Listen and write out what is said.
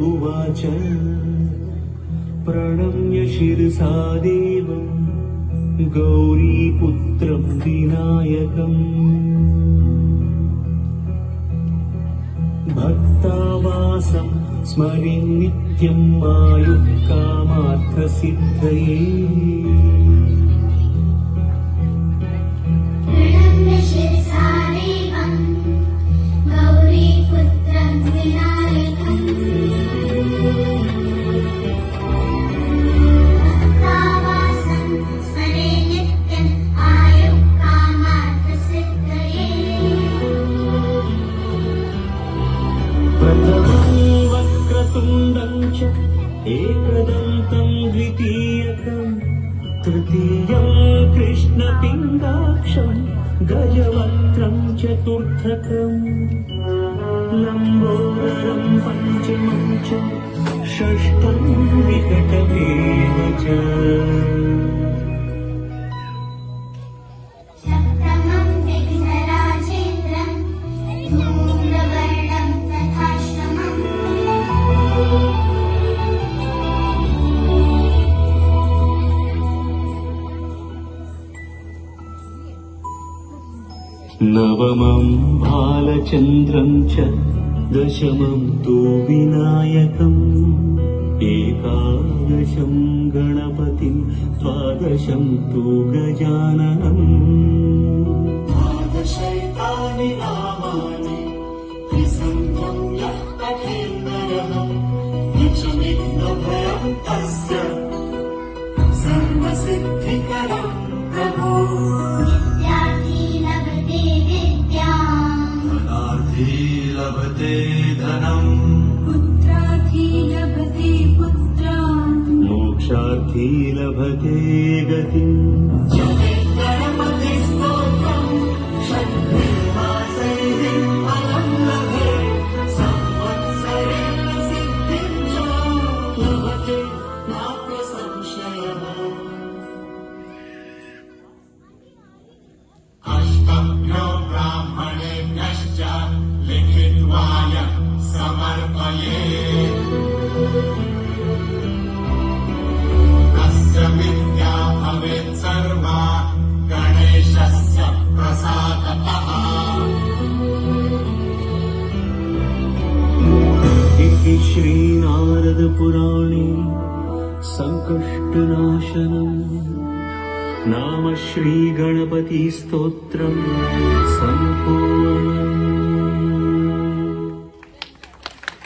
उवाच प्रणम्य शिरसा देवम् गौरीपुत्रं विनायकम् भक्तावासं स्मरिन् नित्यम् आयुः कामार्थसिद्धये प्रथमं वक्रतुण्डं च एकदन्तं द्वितीयकं तृतीयं कृष्णपिङ्गाक्षं गजवक्त्रं चतुर्थकं लम्बोदरं पञ्चमं च षष्ठं विकटमेव च नवमं बालचन्द्रं च दशमं तु विनायकम् एकादशं गणपतिं द्वादशं तु गजाननम् द्वादशैतानि नामानि त्रिसन्ध्यं यः पठेन्नरः निजमिन्द्रभयं तस्य सर्वसिद्धिकरं प्रभो लभते धनम् पुत्रार्थी लभते पुत्रान् मोक्षार्थी लभते गतिम् गणपतिस्तोत्रम् षड्मासैः फलं लभे संवत्सरेण सिद्धिं च लभते नात्र संशयः अष्टभ्यो ब्राह्मणेभ्यश्च लिखित्वाय समर्पयेत् तस्य विद्या भवेत् सर्वा गणेशस्य प्रसादतः इति श्रीनारदपुराणे सङ्कष्टनाशनम् नाम श्रीगणपतिस्तोत्रम् सम्पूर्णम्।